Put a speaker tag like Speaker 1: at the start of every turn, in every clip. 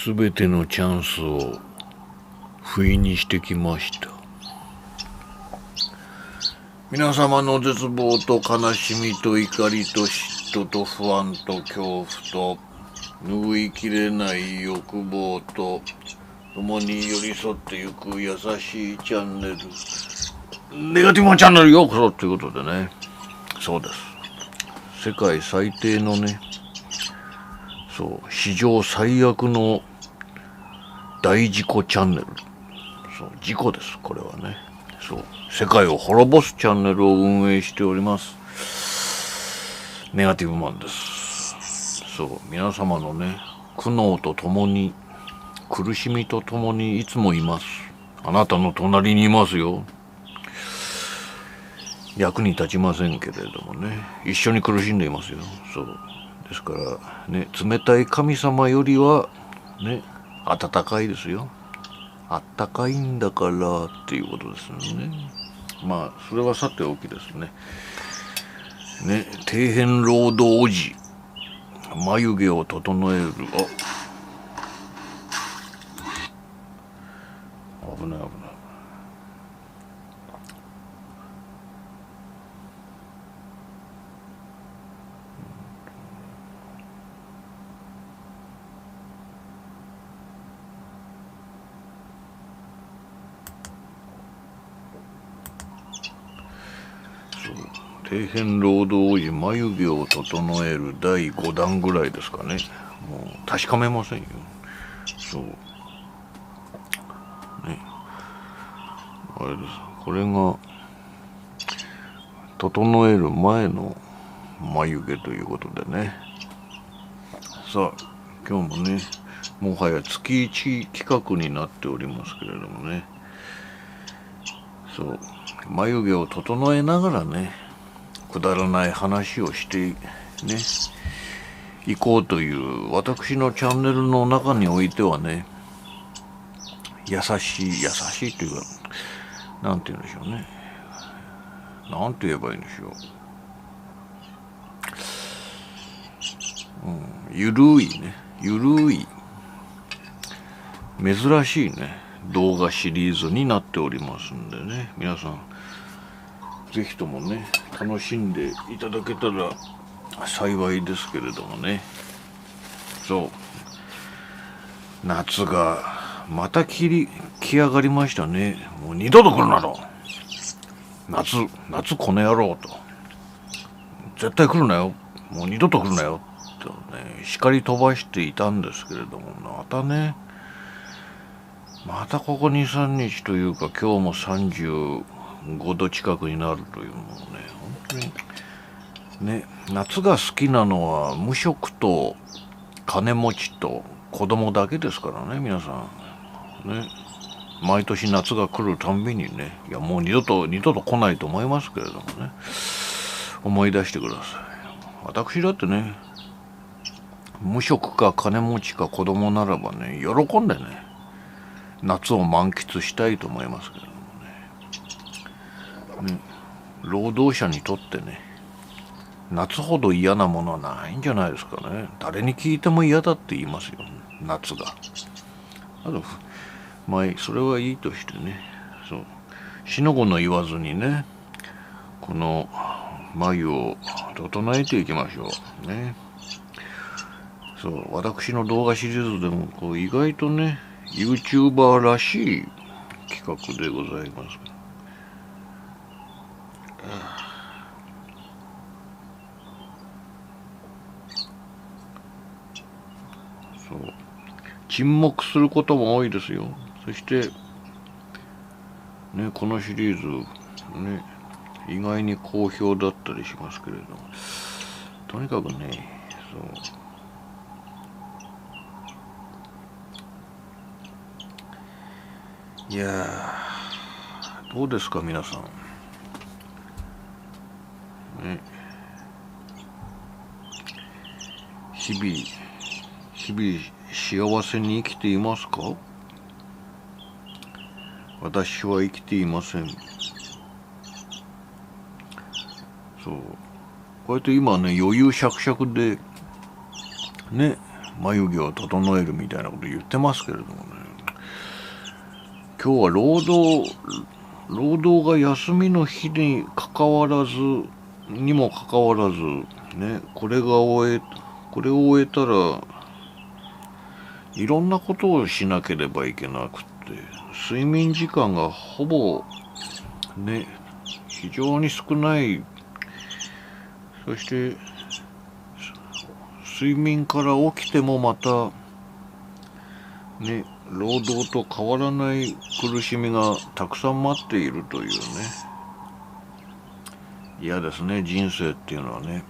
Speaker 1: すべてのチャンスを不意にしてきました。皆様の絶望と悲しみと怒りと嫉妬と不安と恐怖と拭いきれない欲望と共に寄り添ってゆく優しいチャンネル、ネガティブなチャンネルようこそということでね、そうです、世界最低のね、そう史上最悪の大事故チャンネル、そう事故です、これはね。そう世界を滅ぼすチャンネルを運営しておりますネガティブマンです。そう皆様のね、苦悩とともに苦しみとともにいつもいます。あなたの隣にいますよ。役に立ちませんけれどもね、一緒に苦しんでいますよ。そうですからね、冷たい神様よりはね、暖かいですよ。あったかいんだからっていうことですよね。まあそれはさておきですね。ね、底辺労働おじ、眉毛を整える、危ない危ない。底辺労働おじ、眉毛を整える第5弾ぐらいですかね。もう確かめませんよ。そうね、あれです、これが整える前の眉毛ということでね。さあ今日もね、もはや月1企画になっておりますけれどもね、そう眉毛を整えながらね、くだらない話をしてね行こうという私のチャンネルの中においてはね、優しいというか、なんて言うんでしょうね、なんて言えばいいんでしょう、ゆるいね、ゆるい珍しいね動画シリーズになっておりますんでね、皆さんぜひともね楽しんでいただけたら幸いですけれどもね。そう夏がまた来上がりましたね。もう二度と来るなと、夏この野郎と、絶対来るなよ、もう二度と来るなよとね叱り飛ばしていたんですけれども、またここ 2,3 日というか、今日も35度近くになるという、もうね本当にね、夏が好きなのは無職と金持ちと子供だけですからね、皆さんね。毎年夏が来るたんびにね、いやもう二度と来ないと思いますけれどもね、思い出してください。私だってね、無職か金持ちか子供ならばね、喜んでね夏を満喫したいと思いますけれどもね。労働者にとってね、夏ほど嫌なものはないんじゃないですかね。誰に聞いても嫌だって言いますよ、夏が。あとまあそれはいいとしてね、そうしのごの言わずにね、この眉を整えていきましょうね。そう私の動画シリーズでもこう意外とね YouTuber らしい企画でございます。そう沈黙することも多いですよ。そしてね、このシリーズね意外に好評だったりしますけれども、とにかくね、そういやどうですか皆さんね、日々幸せに生きていますか？私は生きていません。そうこうやって今ね余裕しゃくしゃくでね眉毛を整えるみたいなこと言ってますけれどもね、今日は労働が休みの日にもかかわらずね、これを終えたらいろんなことをしなければいけなくって、睡眠時間がほぼね非常に少ない。そして睡眠から起きてもまたね、労働と変わらない苦しみがたくさん待っているというね、嫌ですね、人生っていうのはね。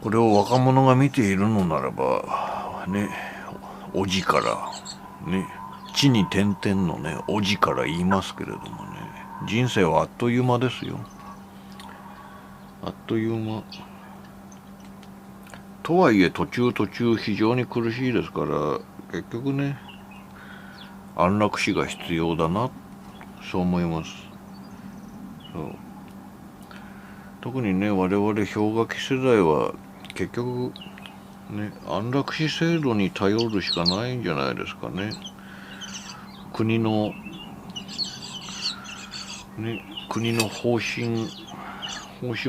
Speaker 1: これを若者が見ているのならばね、おじからね、地に点々のね、おじから言いますけれどもね、人生はあっという間ですよ。あっという間。とはいえ途中非常に苦しいですから、結局ね、安楽死が必要だな、そう思います。そう。特にね、我々氷河期世代は結局ね、安楽死制度に頼るしかないんじゃないですかね。国の方針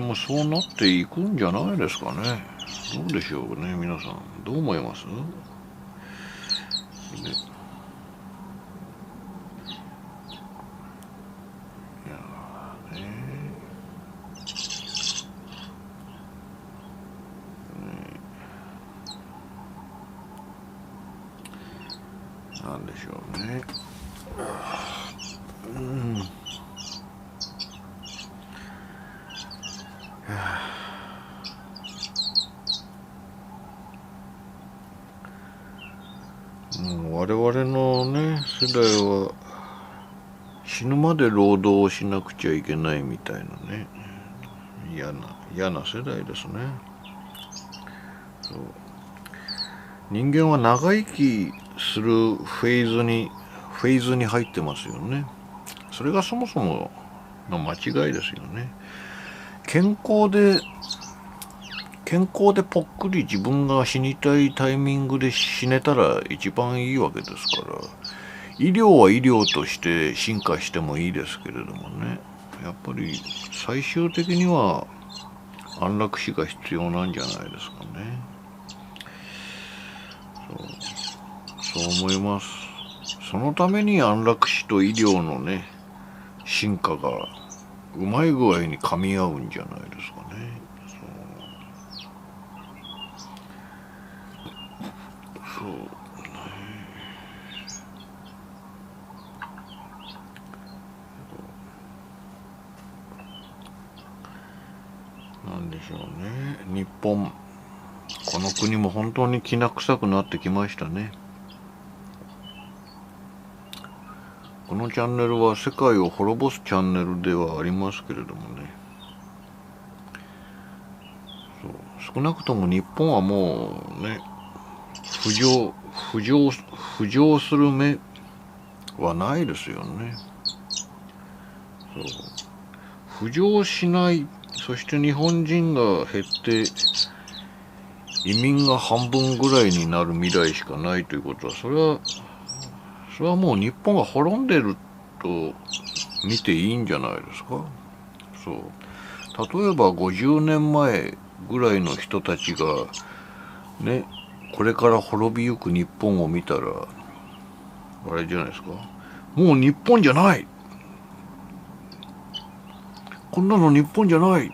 Speaker 1: もそうなっていくんじゃないですかね。どうでしょうね、皆さん。どう思います？ね、なんでしょうね。我々のね世代は死ぬまで労働をしなくちゃいけないみたいなね、嫌な世代ですね。そう。人間は長生きするフェーズに入ってますよね。それがそもそもの間違いですよね。健康でぽっくり自分が死にたいタイミングで死ねたら一番いいわけですから、医療は医療として進化してもいいですけれどもね、やっぱり最終的には安楽死が必要なんじゃないですかね。そう思います。そのために安楽死と医療のね進化がうまい具合に噛み合うんじゃないですかね。そうなんでしょうね。日本、この国も本当にきな臭くなってきましたね。このチャンネルは世界を滅ぼすチャンネルではありますけれどもね、少なくとも日本はもうね、浮上する目はないですよね。そう。浮上しない、そして日本人が減って移民が半分ぐらいになる未来しかないということは、それはもう日本が滅んでると見ていいんじゃないですか。そう。例えば50年前ぐらいの人たちがね、これから滅びゆく日本を見たらあれじゃないですか。もう日本じゃない。こんなの日本じゃない。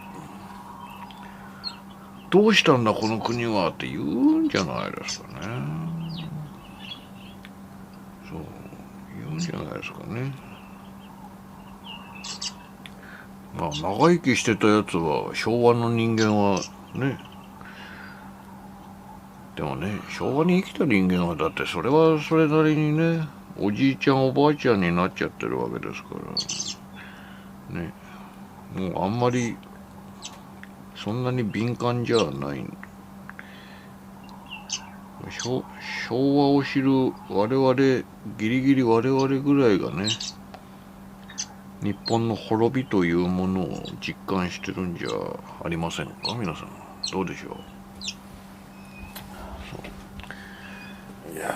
Speaker 1: どうしたんだこの国はって言うんじゃないですかね。そう言うんじゃないですかね。まあ長生きしてたやつは昭和の人間はね、でもね、昭和に生きた人間はだってそれはそれなりにね、おじいちゃんおばあちゃんになっちゃってるわけですからね、もうあんまりそんなに敏感じゃない。昭和を知る我々、ギリギリ我々ぐらいがね、日本の滅びというものを実感してるんじゃありませんか、皆さん。どうでしょう。いや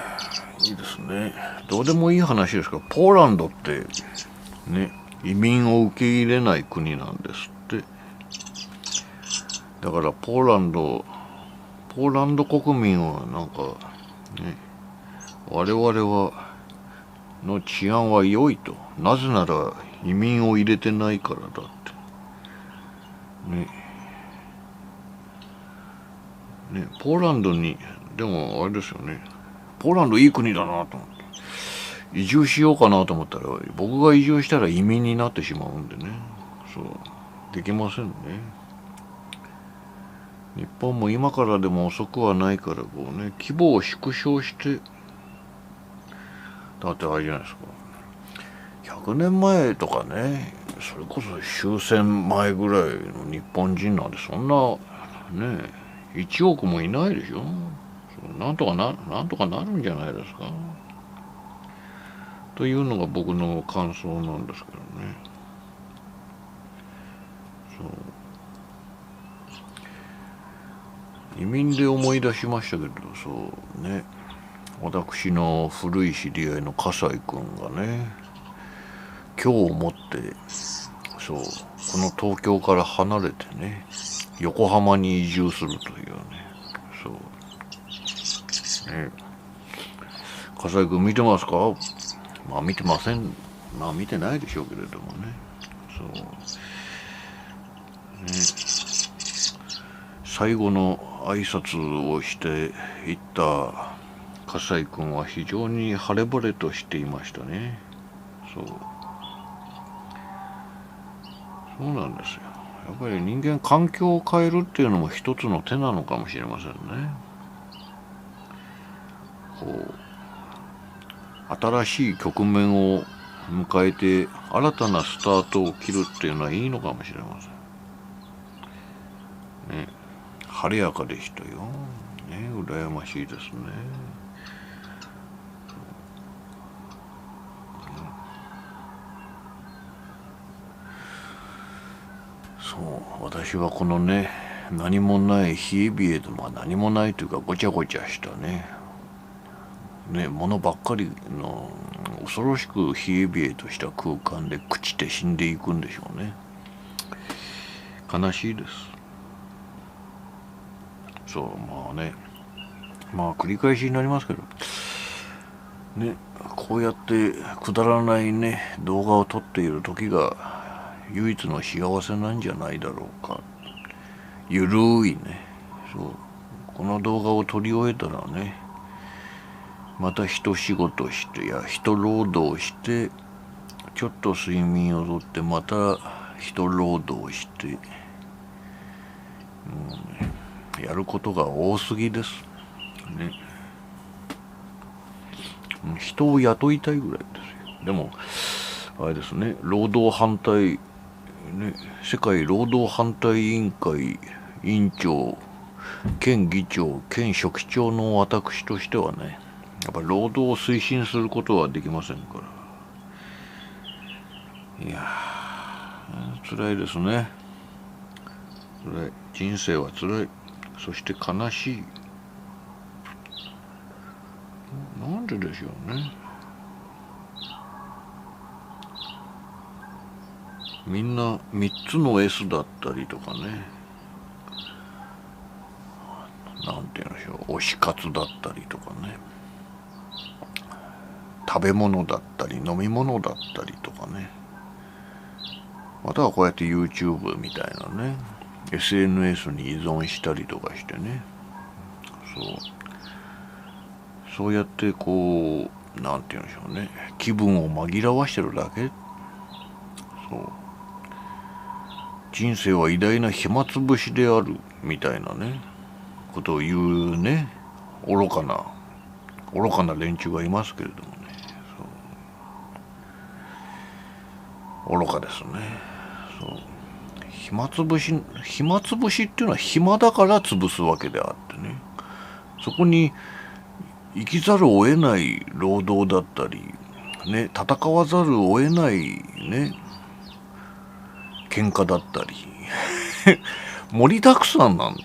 Speaker 1: いいですね。どうでもいい話ですが、ポーランドってね、移民を受け入れない国なんですって。だからポーランド国民はなんかね、我々はの治安は良いと。なぜなら移民を入れてないからだってね。ポーランドにでもあれですよね。ポーランドいい国だなと思って移住しようかなと思ったら、僕が移住したら移民になってしまうんでね。そうできませんね。日本も今からでも遅くはないから、こうね、規模を縮小して、だってあれじゃないですか、100年前とかね、それこそ終戦前ぐらいの日本人なんてそんなね1億もいないでしょ。なんとかなるんじゃないですかというのが僕の感想なんですけどね。移民で思い出しましたけど、そうね、私の古い知り合いの笠井君がね、今日をもってそうこの東京から離れてね、横浜に移住するというね。そうね、笠井君見てますか？まあ見てません。まあ見てないでしょうけれどもね。そうね、最後の挨拶をしていった笠井君は非常に晴れ晴れとしていましたね。そうなんですよ。やっぱり人間環境を変えるっていうのも一つの手なのかもしれませんね。こう新しい局面を迎えて新たなスタートを切るっていうのはいいのかもしれませんね。晴れやかでしたよね。羨ましいですね。そう私はこのね、何もない冷え冷えと、まあ何もないというかごちゃごちゃしたねものばっかりの恐ろしく冷え冷えとした空間で朽ちて死んでいくんでしょうね。悲しいです。そうまあね、まあ繰り返しになりますけどね、こうやってくだらないね動画を撮っている時が唯一の幸せなんじゃないだろうか。ゆるいね、そうこの動画を撮り終えたらね、また一仕事して一労働してちょっと睡眠をとってまた一労働して、やることが多すぎですね。人を雇いたいぐらいですよ。でもあれですね、労働反対ね、世界労働反対委員会委員長兼議長兼書記長の私としてはね、やっぱり労働を推進することはできませんから。いやー辛いですね。辛い、人生は辛い、そして悲しい。なんででしょうね。みんな3つの S だったりとかね、なんて言うんでしょう、推し活だったりとかね、食べ物だったり飲み物だったりとかね、またはこうやって YouTube みたいなね SNS に依存したりとかしてね、そうやってこうなんて言うんでしょうね、気分を紛らわしてるだけ。人生は偉大な暇つぶしであるみたいなねことを言うね、愚かな連中がいますけれどもね。愚かですね。暇つぶしっていうのは暇だから潰すわけであってね、そこに生きざるを得ない労働だったりね、戦わざるを得ないね喧嘩だったり盛りだくさんなんで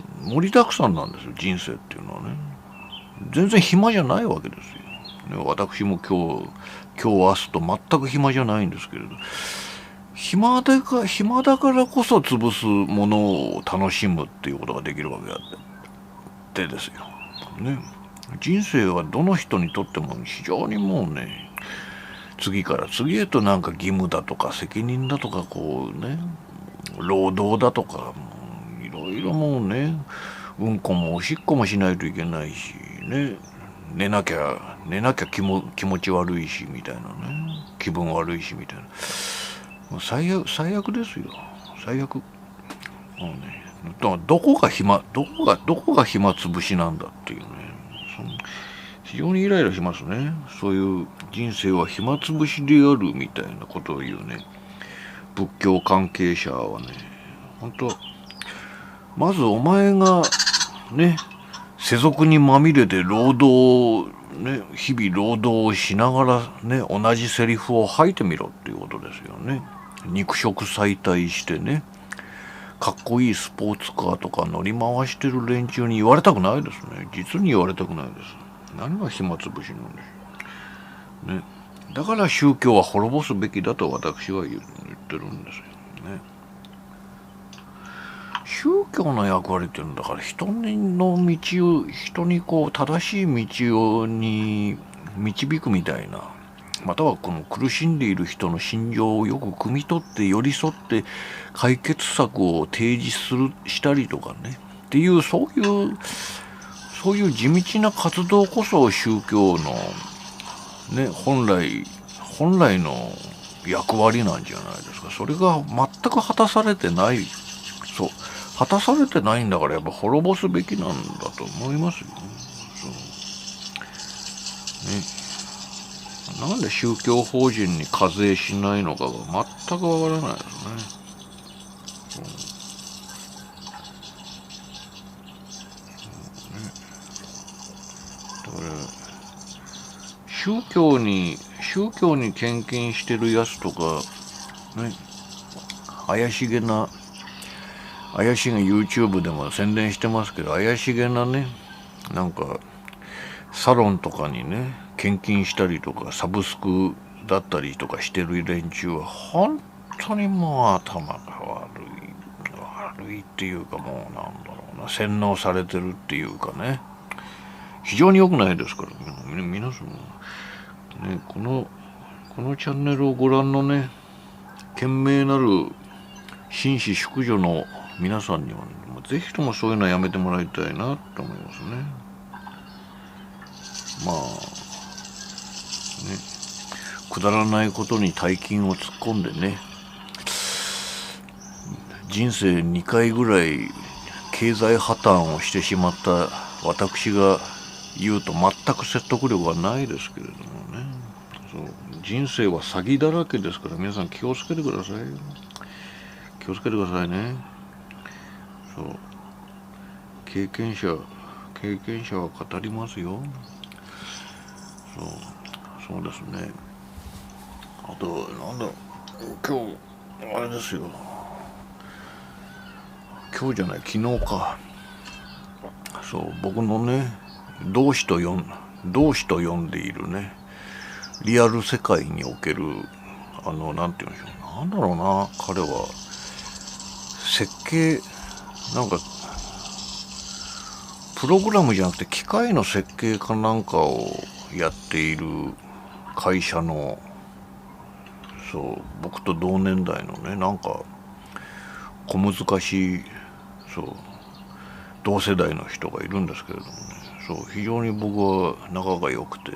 Speaker 1: すよ、人生っていうのはね。全然暇じゃないわけですよ。私も今日明日と全く暇じゃないんですけれど、暇だからこそ潰すものを楽しむっていうことができるわけだってですよ。ね、人生はどの人にとっても非常にもうね、次から次へとなんか義務だとか責任だとかこうね、労働だとかいろいろもうね、うんこもおしっこもしないといけないしね、寝なきゃ気持ち悪いしみたいなね、気分悪いしみたいな、もう最悪ですよ、最悪。もうね、どこが暇つぶしなんだっていうね、非常にイライラしますね。そういう人生は暇つぶしであるみたいなことを言うね、仏教関係者はね、本当まずお前がね、世俗にまみれて労働ね、日々労働をしながらね、同じセリフを吐いてみろっていうことですよね。肉食再退してね、かっこいいスポーツカーとか乗り回してる連中に言われたくないですね。実に言われたくないです。何が暇つぶしなんでしょうね。だから宗教は滅ぼすべきだと私は言ってるんですよね。宗教の役割っていうのだから人にこう正しい道に導くみたいな、またはこの苦しんでいる人の心情をよく汲み取って寄り添って解決策を提示したりとかねっていう、そういう地道な活動こそ宗教のね、本来の役割なんじゃないですか。それが全く果たされてない。そう果たされてないんだから、やっぱ滅ぼすべきなんだと思いますよね。そうね、なんで宗教法人に課税しないのかが全くわからないですね。だから宗教に献金してるやつとかね、怪しげ YouTube でも宣伝してますけど、怪しげなね、なんかサロンとかにね献金したりとかサブスクだったりとかしてる連中は本当にもう頭が悪いっていうか、もうなんだろうな、洗脳されてるっていうかね、非常に良くないですから、皆さんね、このチャンネルをご覧のね、賢明なる紳士淑女の皆さんには、ね、ぜひともそういうのはやめてもらいたいなと思いますね。まあね、くだらないことに大金を突っ込んでね、人生2回ぐらい経済破綻をしてしまった私が言うと全く説得力はないですけれどもね。そう、人生は詐欺だらけですから、皆さん気をつけてくださいよ。気をつけてくださいね。そう、経験者は語りますよ。そうですね。あとなんだろう、今日あれですよ、今日じゃない、昨日か。そう、僕のね、同志と呼んでいるね、リアル世界におけるなんて言うんでしょう、なんだろうな、彼は設計、なんかプログラムじゃなくて機械の設計かなんかをやっている会社の、そう、僕と同年代のね、なんか小難しい、そう同世代の人がいるんですけれどもね、そう非常に僕は仲が良くて、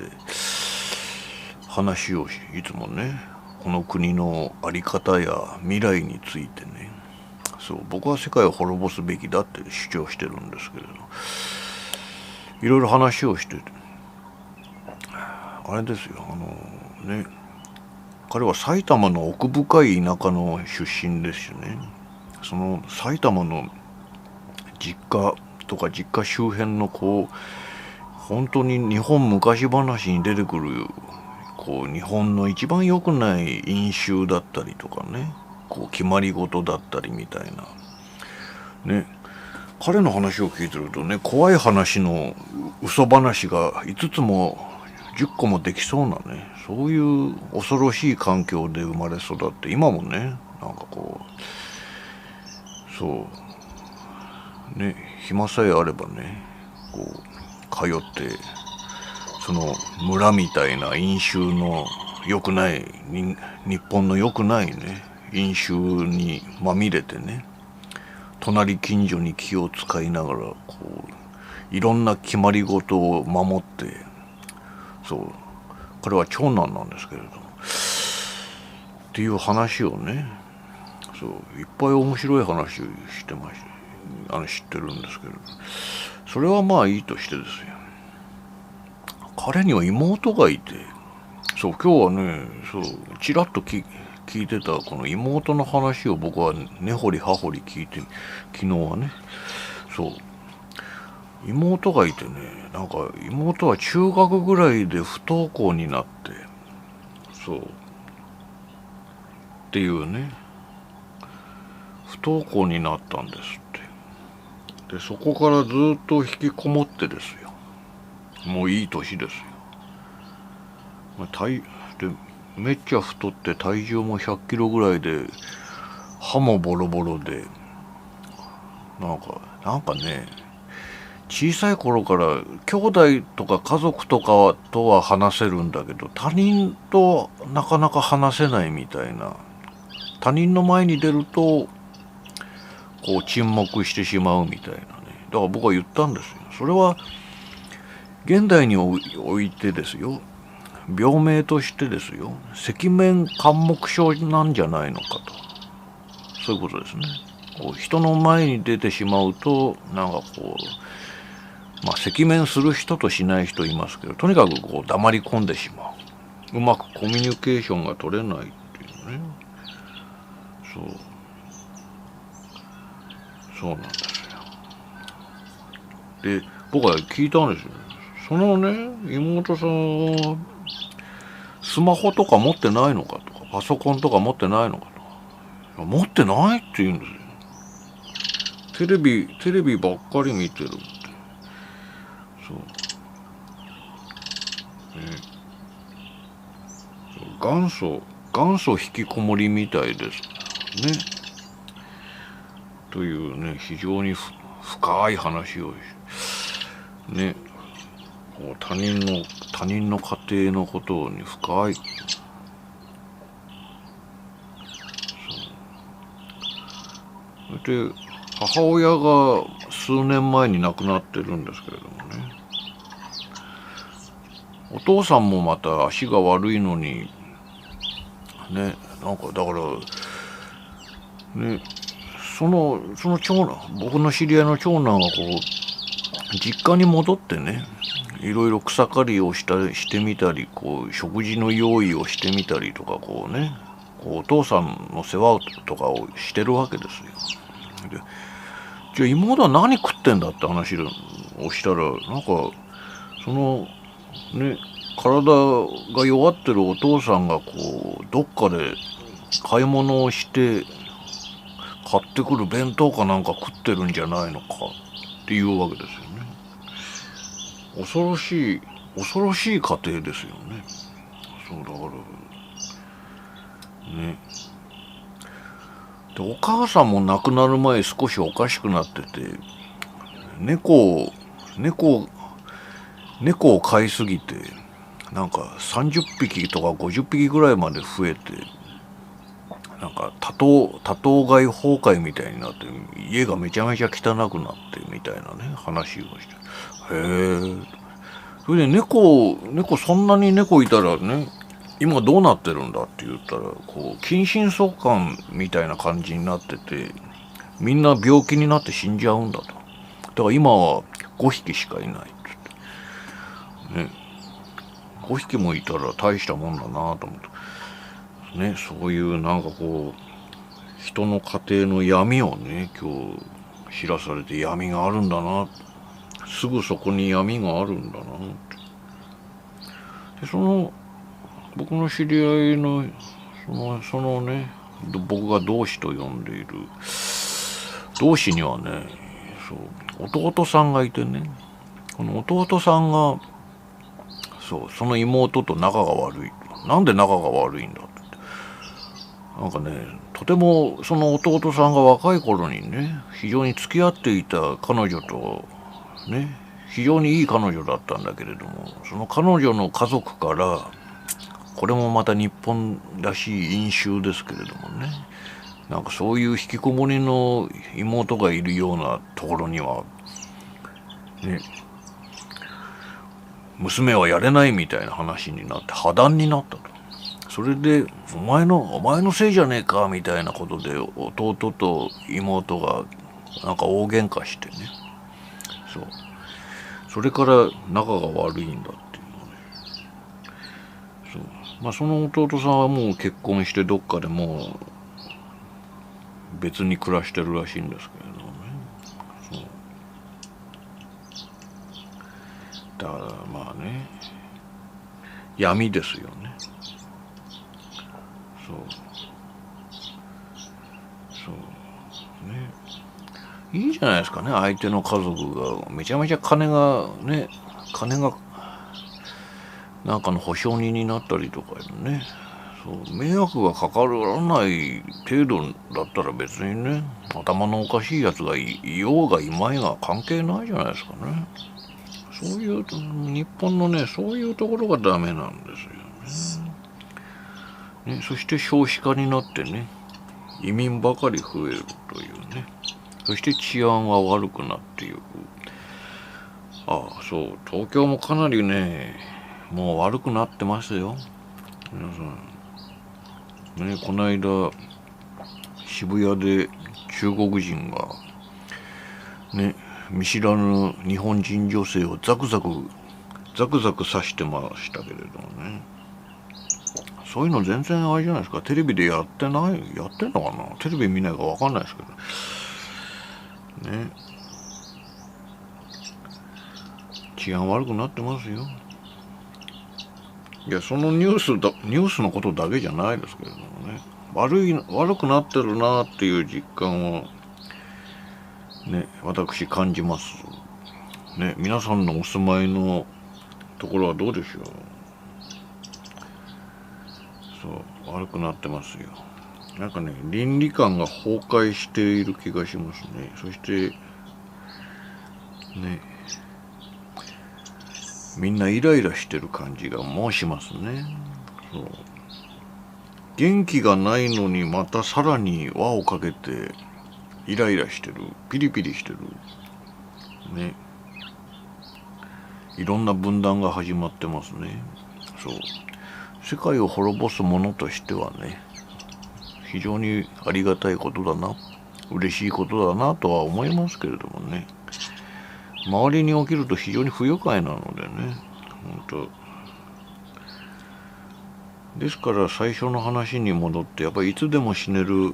Speaker 1: 話をいつもね、この国の在り方や未来についてね、そう僕は世界を滅ぼすべきだって主張してるんですけれど、いろいろ話をしてて、あれですよ、ね、彼は埼玉の奥深い田舎の出身ですよね。その埼玉の実家とか実家周辺のこう本当に日本昔話に出てくるこう日本の一番良くない飲酒だったりとかね、こう決まり事だったりみたいなね、彼の話を聞いてるとね、怖い話の嘘話が5つも10個もできそうなね、そういう恐ろしい環境で生まれ育って、今もね、なんかこう、そうね、暇さえあればね、こう通ってその村みたいな飲酒の良くない日本の良くないね飲酒にまみれてね、隣近所に気を使いながらこういろんな決まり事を守って、そう彼は長男なんですけれどもっていう話をね、そういっぱい面白い話してまし知ってるんですけれど、それはまあいいとしてですよ。彼には妹がいて、そう今日はね、そうちらっと聞いてたこの妹の話を僕は根掘り葉掘り聞いて、昨日はね、そう妹がいてね、なんか妹は中学ぐらいで不登校になって、そうっていうね、不登校になったんですって。でそこからずっと引きこもってですよ。もういい年ですよ。でめっちゃ太って体重も100キロぐらいで歯もボロボロで、なんかね、小さい頃から兄弟とか家族とかとは話せるんだけど、他人となかなか話せないみたいな、他人の前に出るとこう沈黙してしまうみたいなね。だから僕は言ったんですよ。それは現代においてですよ、病名としてですよ、赤面緘黙症なんじゃないのかと、そういうことですね。こう人の前に出てしまうとなんかこう、赤面する人としない人いますけど、とにかくこう黙り込んでしまう、うまくコミュニケーションが取れないっていうね。そうなんですよ。で僕は聞いたんですよ。そのね妹さんはスマホとか持ってないのかとか、パソコンとか持ってないのかとか、持ってないって言うんですよ。テレビばっかり見てるって。そうね、元祖引きこもりみたいですね。というね、非常に深い話をね、こう他人の家庭のことに深い。で母親が数年前に亡くなってるんですけれどもね、お父さんもまた足が悪いのにね、なんかだからね、その長男、僕の知り合いの長男がこう実家に戻ってね、いろいろ草刈りをしてみたり、こう食事の用意をしてみたりとか、こうね、こうお父さんの世話とかをしてるわけですよ。でじゃあ妹は何食ってんだって話をしたら、なんかそのね、体が弱ってるお父さんがこうどっかで買い物をして買ってくる弁当かなんか食ってるんじゃないのかっていうわけですよね。恐ろしい家庭ですよね。そうだからね。でお母さんも亡くなる前少しおかしくなってて、猫を飼いすぎて、なんか30匹とか50匹ぐらいまで増えて、なんか多頭飼い崩壊みたいになって、家がめちゃめちゃ汚くなってみたいなね話をして、へえ。それで猫そんなに猫いたらね、今どうなってるんだって言ったら、こう近親相関みたいな感じになってて、みんな病気になって死んじゃうんだと。だから今は5匹しかいないって言ってね。5匹もいたら大したもんだなと思ってね。そういうなんかこう人の家庭の闇をね、今日知らされて、闇があるんだな、すぐそこに闇があるんだなって。で僕の知り合いのそのね、僕が同志と呼んでいる同志にはね、弟さんがいてね、この弟さんがその妹と仲が悪い。なんで仲が悪いんだって。なんかね、とてもその弟さんが若い頃にね、非常に付き合っていた彼女とね、非常にいい彼女だったんだけれども、その彼女の家族から、これもまた日本らしい因習ですけれどもね、なんかそういう引きこもりの妹がいるようなところにはね、娘はやれないみたいな話になって破談になったと。それでお前のせいじゃねえかみたいなことで弟と妹がなんか大喧嘩してね、それから仲が悪いんだっていうのね。その弟さんはもう結婚してどっかでもう別に暮らしてるらしいんですけれどもね。だから闇ですよね。いいじゃないですかね、相手の家族がめちゃめちゃ金がなんかの保証人になったりとかね、迷惑がかからない程度だったら別にね、頭のおかしいやつがいようがいまいが関係ないじゃないですかね。そういう日本のね、そういうところがダメなんですよね。そして少子化になってね、移民ばかり増えるというね。そして治安は悪くなっていく。東京もかなりね、もう悪くなってますよ。皆さん。ね、この間、渋谷で中国人が、ね、見知らぬ日本人女性をザクザク刺してましたけれどもね。そういうの全然あれじゃないですか。テレビでやってんのかな。テレビ見ないかわかんないですけど。ね。治安悪くなってますよ。いや、そのニュースのことだけじゃないですけれどもね。悪くなってるなっていう実感をね、私感じます。ね、皆さんのお住まいのところはどうでしょう。悪くなってますよ。なんかね、倫理観が崩壊している気がしますね。そしてね、みんなイライラしてる感じがもうしますね。元気がないのにまたさらに輪をかけてイライラしてる、ピリピリしてるね。いろんな分断が始まってますね。世界を滅ぼすものとしてはね、非常にありがたいことだな、嬉しいことだなとは思いますけれどもね、周りに起きると非常に不愉快なのでね、本当ですから最初の話に戻って、やっぱりいつでも死ねる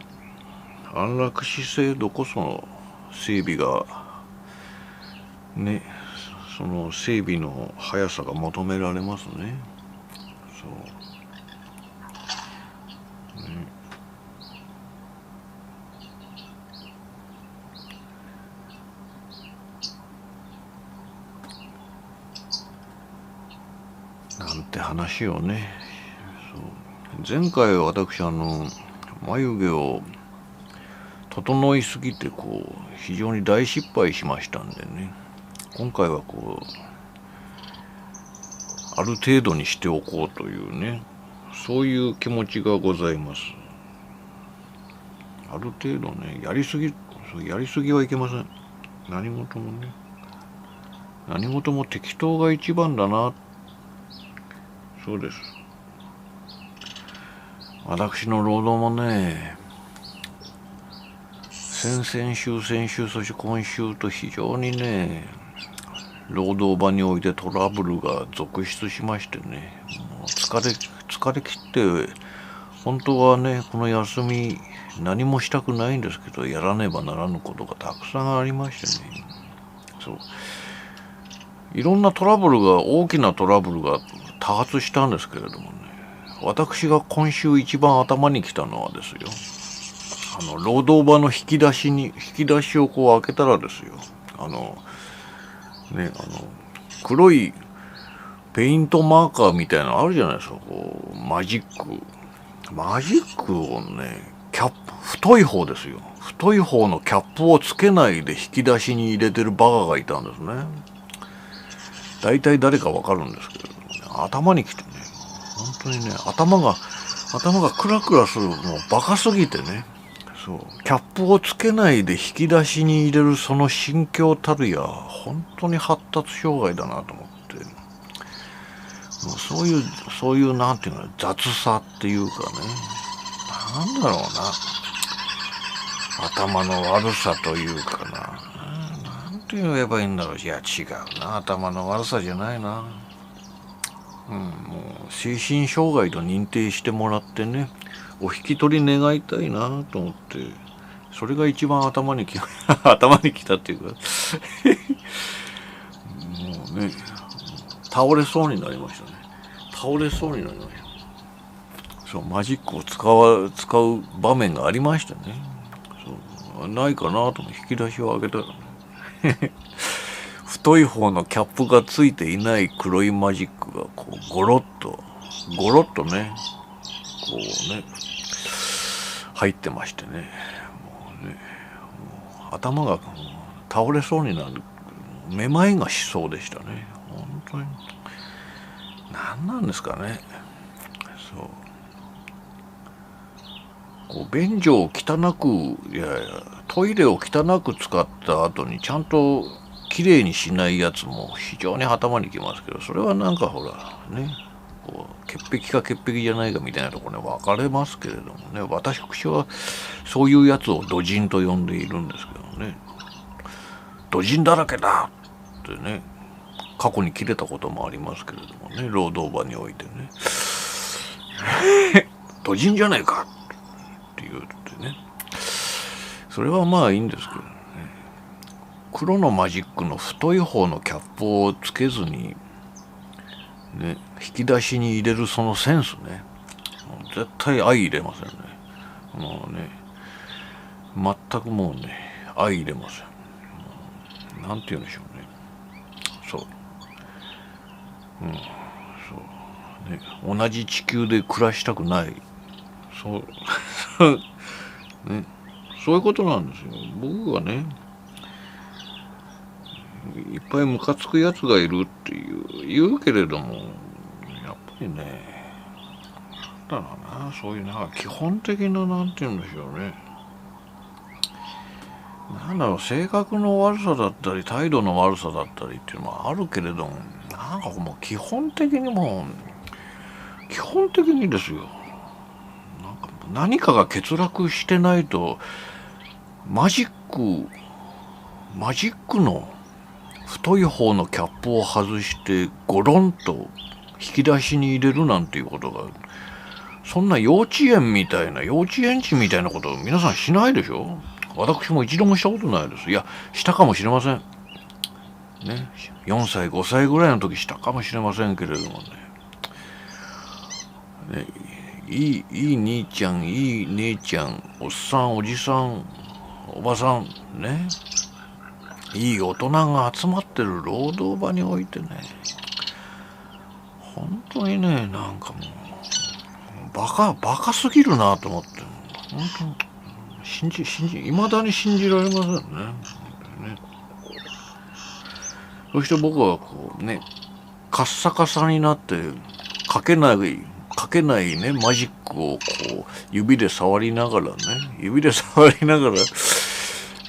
Speaker 1: 安楽死制度こその整備がね、その整備の速さが求められますね。なんて話をね。前回は私眉毛を整いすぎて非常に大失敗しましたんでね、今回はある程度にしておこうというね、そういう気持ちがございます。ある程度ね、やりすぎはいけません。何事も適当が一番だな。そうです。私の労働もね、先週、そして今週と非常にね、労働場においてトラブルが続出しましてね、もう疲れ切って、本当はね、この休み何もしたくないんですけど、やらねばならぬことがたくさんありましてね、いろんな大きなトラブルが多発したんですけれどもね、私が今週一番頭に来たのはですよ、労働場の引き出しを開けたらですよ、黒いペイントマーカーみたいなのあるじゃないですか。こうマジックをね、太い方ですよ。太い方のキャップをつけないで引き出しに入れてるバカがいたんですね。大体誰かわかるんですけど、ね、頭にきてね、本当にね、頭がクラクラするのバカすぎてね、そうキャップをつけないで引き出しに入れるその心境たるや、本当に発達障害だなと思って、もうそういうなんていうの、雑さっていうかね、なんだろうな、頭の悪さというかな、なんて言えばいいんだろう。いや違うな、頭の悪さじゃないな。もう精神障害と認定してもらってね、お引き取り願いたいなと思って、それが一番頭にきたっていうかもうね、倒れそうになりましたね。そう、マジックを使う場面がありましたね。そうないかなと思って引き出しを開けたらね太い方のキャップがついていない黒いマジックがこうゴロッとね、こうね入ってましてね、もう頭が倒れそうになる、めまいがしそうでしたね。本当に何なんですかね。そうこう便所を汚くトイレを汚く使った後にちゃんときれいにしないやつも非常に頭にきますけど、それはなんかほらね、こう潔癖か潔癖じゃないかみたいなところね分かれますけれどもね、私はそういうやつをドジンと呼んでいるんですけどね、ドジンだらけだってね、過去に切れたこともありますけれどもね、労働場においてねドジンじゃないかって言ってね、それはまあいいんですけどね、黒のマジックの太い方のキャップをつけずにね、引き出しに入れるそのセンスね、絶対相入れませんね。もうね、全くもうね、相入れません。なんて言うんでしょうね。そう。そうね、同じ地球で暮らしたくない。そうね、そういうことなんですよ。僕はね、いっぱいムカつくやつがいるって言うけれども、やっぱりね、なんだろうな、そういうなんか基本的ななんて言うんでしょうね、なんだろう、性格の悪さだったり態度の悪さだったりっていうのもあるけれども、なんかもう基本的にですよ、なんか何かが欠落してないとマジックの太い方のキャップを外してゴロンと引き出しに入れるなんていうことが、そんな幼稚園児みたいなことを皆さんしないでしょ。私も一度もしたことないです。いや、したかもしれませんね。4歳5歳ぐらいの時したかもしれませんけれどもね、いい兄ちゃん、いい姉ちゃん、おっさん、おじさん、おばさんね、いい大人が集まってる労働場においてね、本当にね、なんかもうバカすぎるなと思って、本当にいまだに信じられませんね。そして僕はこうね、カッサカサになって書けないねマジックをこう指で触りながら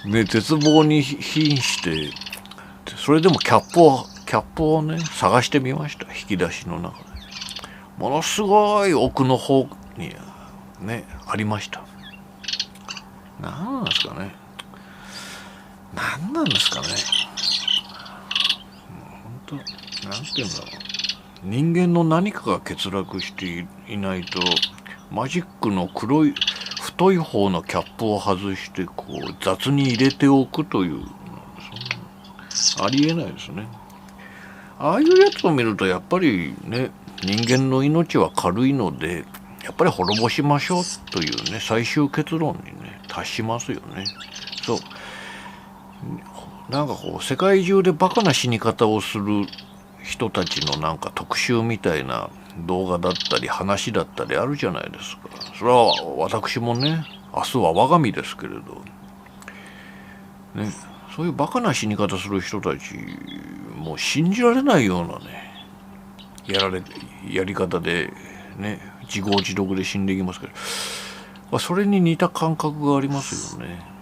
Speaker 1: ね、絶望に瀕して、それでもキャップをね探してみました。引き出しの中でものすごい奥の方にねありました。なんですかね、本当なんていうんだろう、人間の何かが欠落していないとマジックの太い方のキャップを外してこう雑に入れておくというありえないですね。ああいうやつを見るとやっぱりね、人間の命は軽いのでやっぱり滅ぼしましょうというね最終結論にね達しますよね。そうなんかこう世界中でバカな死に方をする人たちのなんか特集みたいな動画だったり話だったりあるじゃないですか。それは私もね、明日は我が身ですけれどね、そういうバカな死に方する人たちもう信じられないようなねやり方でね、自業自得で死んでいきますけど、まあ、それに似た感覚がありますよね。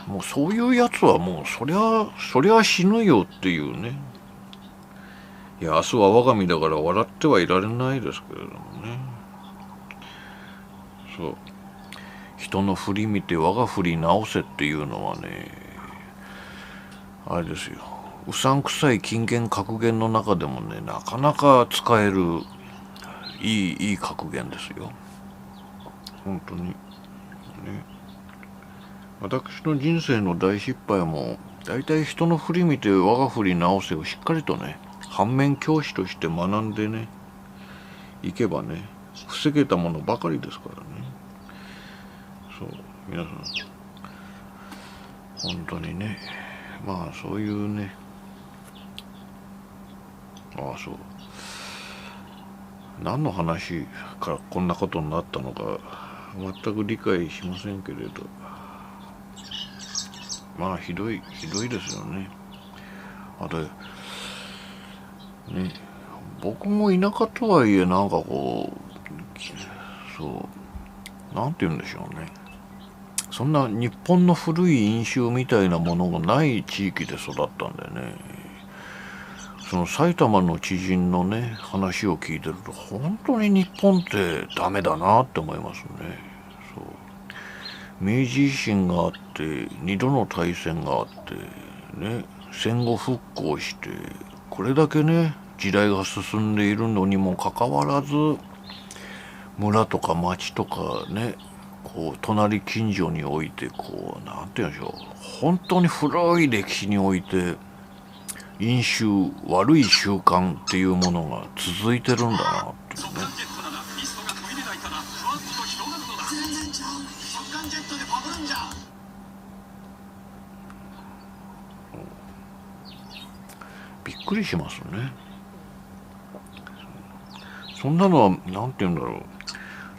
Speaker 1: もうそういうやつはもうそりゃ死ぬよっていうね。いや明日は我が身だから笑ってはいられないですけれどもね。そう、人の振り見て我が振り直せっていうのはね、あれですよ、うさんくさい金言格言の中でもね、なかなか使えるいい格言ですよ、本当にね。私の人生の大失敗も大体人の振り見て我が振り直せをしっかりとね、反面教師として学んでねいけばね、防げたものばかりですからね。そう、皆さん本当にね、まあそういうね、そう、何の話からこんなことになったのか全く理解しませんけれど、まあひどいですよね。あとね、僕も田舎とはいえなんかこう、そうなんて言うんでしょうね、そんな日本の古い飲酒みたいなものがない地域で育ったんだよね。その埼玉の知人のね話を聞いてると本当に日本ってダメだなって思いますね。そう、明治維新があって2度の大戦があってね、戦後復興してこれだけね時代が進んでいるのにもかかわらず、村とか町とかね、こう隣近所においてこうなんて言うんでしょう、本当に古い歴史において飲酒悪い習慣っていうものが続いてるんだなっていうね。びっくりしますね。そんなのはなんて言うんだろう、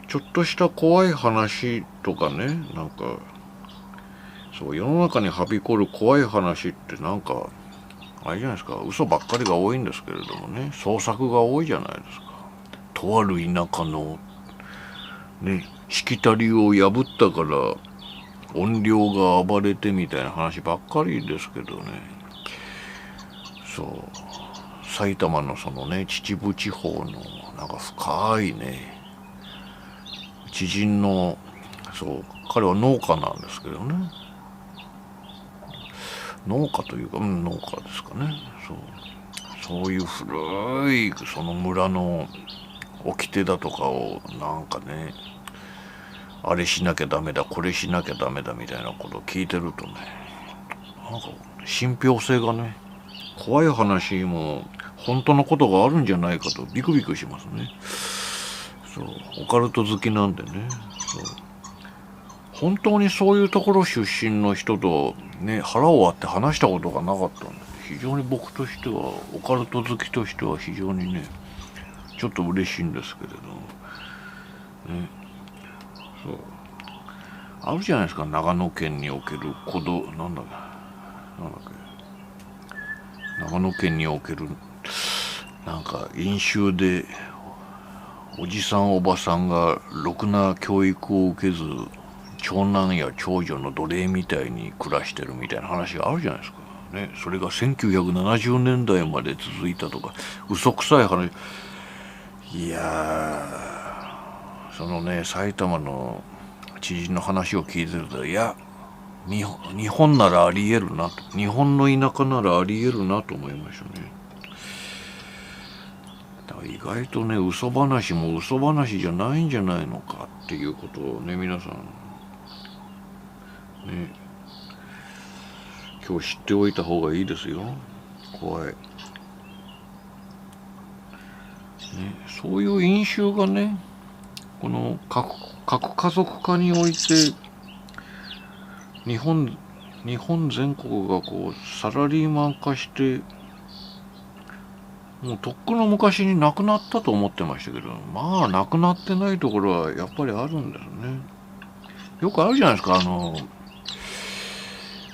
Speaker 1: ちょっとした怖い話とかね、なんかそう世の中にはびこる怖い話ってなんかあれじゃないですか、嘘ばっかりが多いんですけれどもね、創作が多いじゃないですか。とある田舎のねしきたりを破ったから怨霊が暴れてみたいな話ばっかりですけどね。そう埼玉のそのね秩父地方のなんか深いね知人の、そう彼は農家なんですけどね、農家というか、農家ですかね。そういう古いその村の掟だとかをなんかね、あれしなきゃダメだこれしなきゃダメだみたいなことを聞いてるとね、なんか信憑性がね、怖い話も本当のことがあるんじゃないかとビクビクしますね。そうオカルト好きなんでね。そう本当にそういうところ出身の人とね腹を割って話したことがなかったんで、非常に僕としてはオカルト好きとしては非常にねちょっと嬉しいんですけれどね。そうあるじゃないですか、長野県におけるなんだっけ、長野県におけるなんか飲酒でおじさんおばさんがろくな教育を受けず長男や長女の奴隷みたいに暮らしてるみたいな話があるじゃないですかね。それが1970年代まで続いたとか嘘くさい話。いやそのね埼玉の知人の話を聞いてると、いや日本ならありえるなと、日本の田舎ならありえるなと思いましたね。だから意外とね嘘話も嘘話じゃないんじゃないのかっていうことをね、皆さんね今日知っておいた方がいいですよ。怖い、ね、そういう飲酒がねこの核家族化において日本日本全国がこうサラリーマン化して、もうとっくの昔になくなったと思ってましたけど、まあなくなってないところはやっぱりあるんですね。よくあるじゃないですか、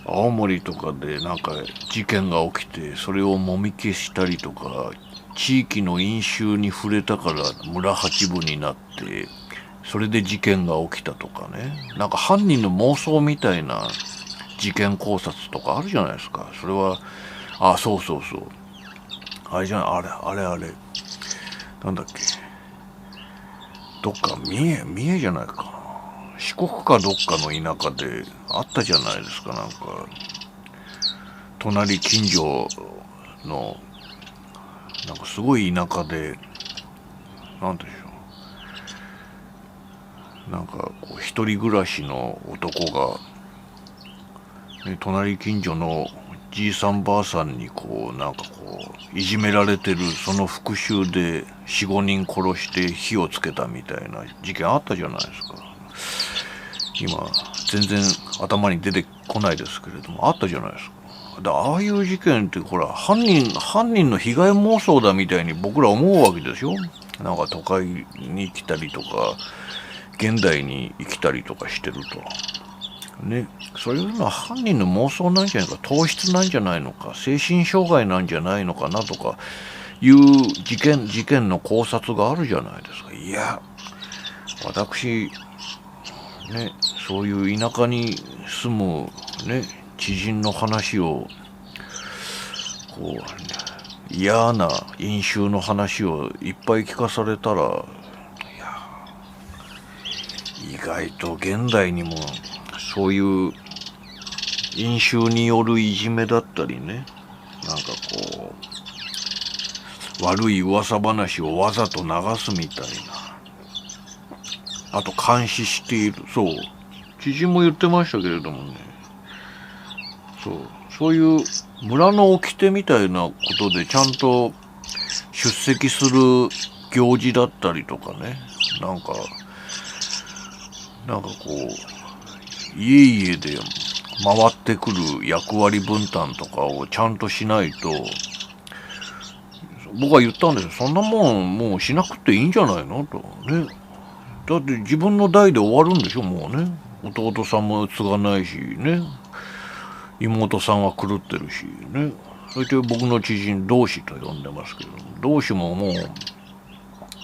Speaker 1: 青森とかでなんか事件が起きて、それをもみ消したりとか、地域の飲酒に触れたから村八分になって、それで事件が起きたとかね、なんか犯人の妄想みたいな事件考察とかあるじゃないですか。それは、そうそうそう。あれじゃない、あれ。なんだっけ。どっか、三重じゃないかな。四国かどっかの田舎であったじゃないですか。なんか、隣近所の、なんかすごい田舎で、なんでしょう。なんか、こう、一人暮らしの男が、ね、隣近所のじいさんばあさんにこうなんかこういじめられてる、その復讐で4、5人殺して火をつけたみたいな事件あったじゃないですか。今全然頭に出てこないですけれども、あったじゃないですか。ああいう事件ってほら犯人の被害妄想だみたいに僕ら思うわけでしょ。なんか都会に来たりとか現代に生きたりとかしてるとね、そういうのは犯人の妄想なんじゃないか、糖質なんじゃないのか、精神障害なんじゃないのかなとかいう事件の考察があるじゃないですか。いや、私ね、そういう田舎に住むね知人の話をこう嫌な飲酒の話をいっぱい聞かされたら、いや意外と現代にもそういう飲酒によるいじめだったりね、なんかこう悪い噂話をわざと流すみたいな、あと監視している、そう知人も言ってましたけれどもね、そういう村の掟みたいなことでちゃんと出席する行事だったりとかね、なんかこう家で回ってくる役割分担とかをちゃんとしないと、僕は言ったんですよ。そんなもんもうしなくていいんじゃないのとね。だって自分の代で終わるんでしょ、もうね。弟さんも継がないしね、妹さんは狂ってるしね。そして僕の知人同志と呼んでますけど、同志ももう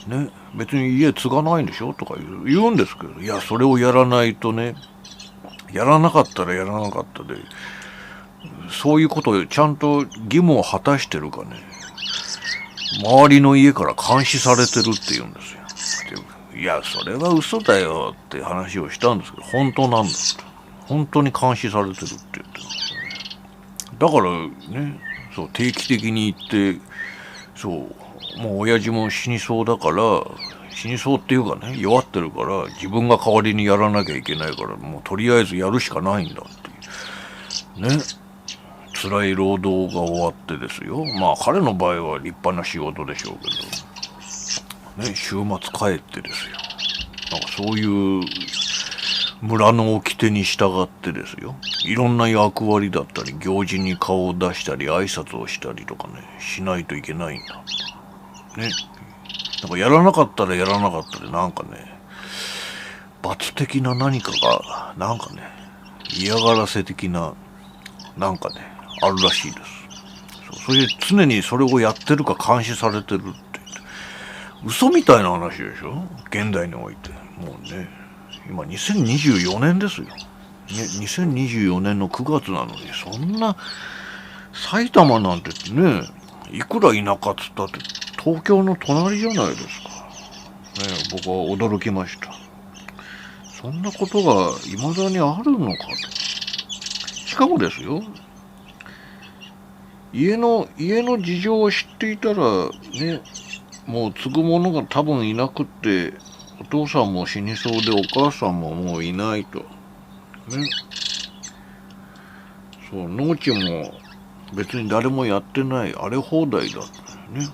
Speaker 1: ね、別に家継がないんでしょとか言うんですけど、いやそれをやらないとね、やらなかったらやらなかったで、そういうことをちゃんと義務を果たしてるかね、周りの家から監視されてるって言うんですよ。いやそれは嘘だよって話をしたんですけど、本当なんだって、本当に監視されてるって言ってるんですよね。だからね、そう定期的に行って、そうもう親父も死にそうだから、死にそうっていうかね、弱ってるから自分が代わりにやらなきゃいけないから、もうとりあえずやるしかないんだっていうね、辛い労働が終わってですよ。まあ彼の場合は立派な仕事でしょうけどね、週末帰ってですよ、なんかそういう村の掟に従ってですよ、いろんな役割だったり行事に顔を出したり挨拶をしたりとかね、しないといけないんだね。なんかやらなかったらやらなかったで、なんかね罰的な何かが、なんかね嫌がらせ的ななんかねあるらしいです。それで常にそれをやってるか監視されてるって嘘みたいな話でしょ、現代において。もうね今2024年ですよ、ね、2024年の9月なのに、そんな埼玉なんてね、いくら田舎っつったって東京の隣じゃないですか、ね、僕は驚きました。そんなことが未だにあるのかと。しかもですよ、家の事情を知っていたらね、もう継ぐ者が多分いなくって、お父さんも死にそうでお母さんももういないとね。そう農地も別に誰もやってない荒れ放題だね。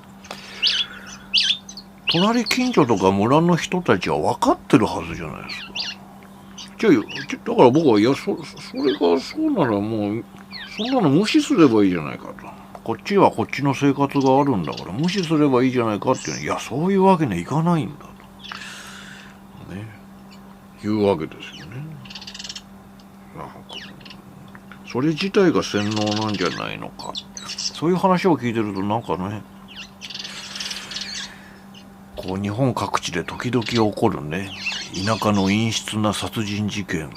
Speaker 1: 隣近所とか村の人たちは分かってるはずじゃないですか。だから僕は、いや、それがそうならもう、そんなの無視すればいいじゃないかと。こっちはこっちの生活があるんだから、無視すればいいじゃないかっていうのは、いや、そういうわけにはいかないんだと。ね。いうわけですよね。それ自体が洗脳なんじゃないのか。そういう話を聞いてるとなんかね、こう日本各地で時々起こるね、田舎の陰湿な殺人事件。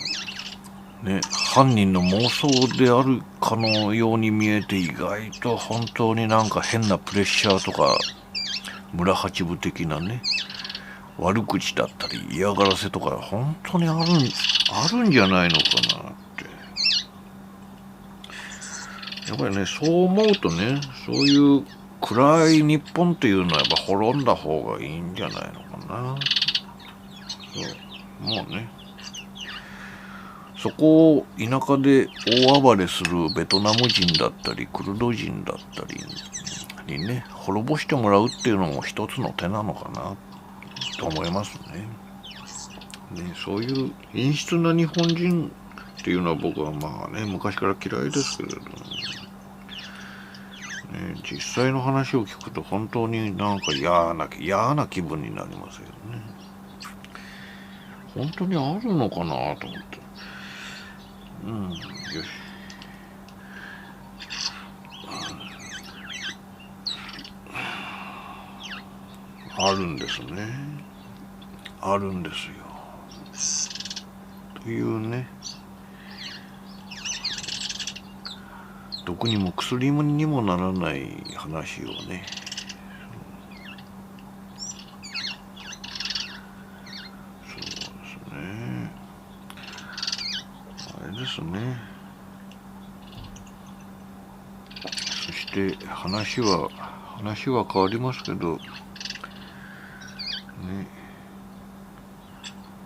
Speaker 1: ね、犯人の妄想であるかのように見えて意外と本当になんか変なプレッシャーとか村八分的なね悪口だったり嫌がらせとか本当にあるんじゃないのかなって。やっぱりねそう思うとねそういう暗い日本っていうのはやっぱ滅んだ方がいいんじゃないのかな。そうもうねそこを田舎で大暴れするベトナム人だったりクルド人だったりにね滅ぼしてもらうっていうのも一つの手なのかなと思いますね。そういう陰湿な日本人っていうのは僕はまあね昔から嫌いですけれども、実際の話を聞くと本当になんか嫌な気分になりますよね。本当にあるのかなと思って。よし。あるんですね。あるんですよ。というね。毒にも薬にもならない話をね。そうですね。あれですね。そして話は変わりますけど、ね、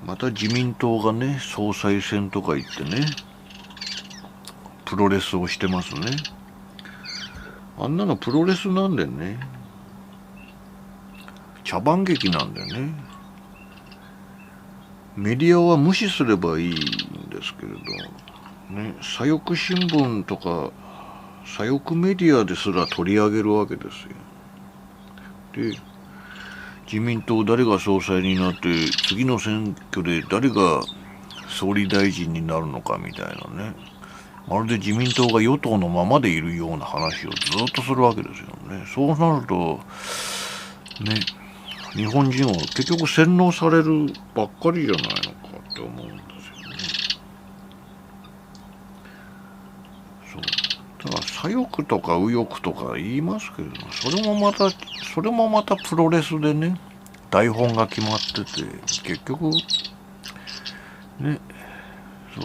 Speaker 1: また自民党がね総裁選とか言ってねプロレスをしてますね。あんなのプロレスなんでね茶番劇なんでねメディアは無視すればいいんですけれどね左翼新聞とか左翼メディアですら取り上げるわけですよ。で自民党誰が総裁になって次の選挙で誰が総理大臣になるのかみたいなねまるで自民党が与党のままでいるような話をずっとするわけですよね。そうなるとね日本人は結局洗脳されるばっかりじゃないのかって思うんですよね。そうだから左翼とか右翼とか言いますけれどもそれもまたプロレスでね台本が決まってて結局ねそう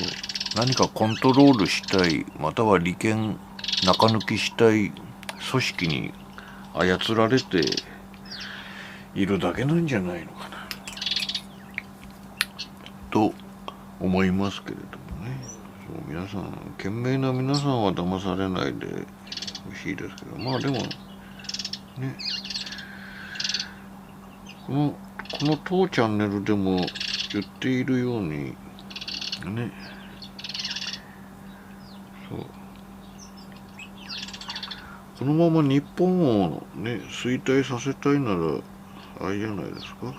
Speaker 1: 何かコントロールしたいまたは利権中抜きしたい組織に操られているだけなんじゃないのかなと思いますけれどもね。そう皆さん賢明な皆さんは騙されないでほしいですけどまあでもねこの当チャンネルでも言っているようにねそうこのまま日本をね衰退させたいならあれじゃないですか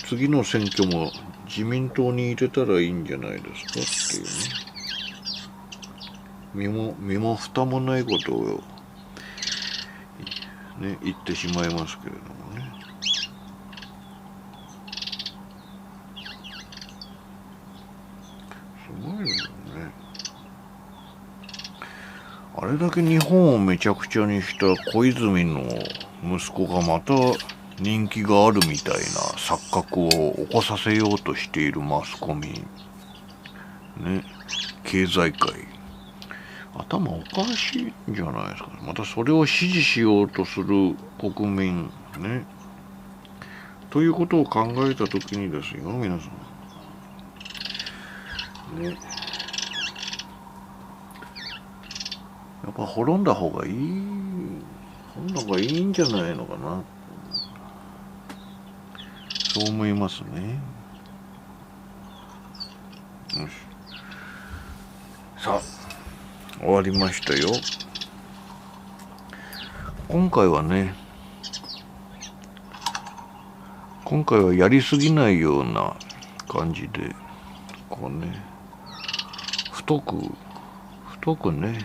Speaker 1: 次の選挙も自民党に入れたらいいんじゃないですかっていうね身も蓋もないことをね言ってしまいますけれどもね。すごいですよね。あれだけ日本をめちゃくちゃにした小泉の息子がまた人気があるみたいな錯覚を起こさせようとしているマスコミね経済界頭おかしいんじゃないですか。またそれを支持しようとする国民ねということを考えたときにですよ皆さんねやっぱ滅んだ方がいいんじゃないのかな。そう思いますね。よし。さあ、終わりましたよ。今回はやりすぎないような感じで、こうね、太くね、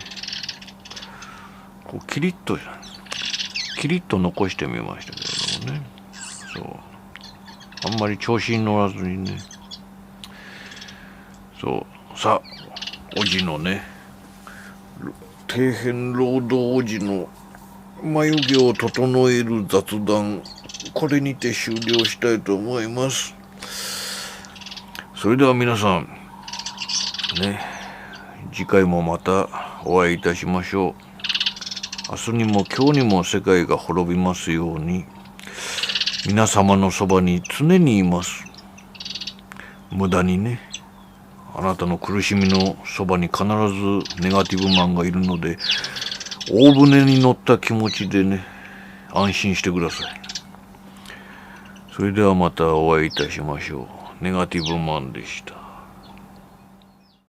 Speaker 1: こうキリッと残してみましたけれどもね。そう。あんまり調子に乗らずにね。そう。さあ、おじのね、底辺労働おじの眉毛を整える雑談、これにて終了したいと思います。それでは皆さん、ね、次回もまたお会いいたしましょう。明日にも今日にも世界が滅びますように、皆様のそばに常にいます。無駄にね、あなたの苦しみのそばに必ずネガティブマンがいるので、大船に乗った気持ちでね、安心してください。それではまたお会いいたしましょう。ネガティブマンでした。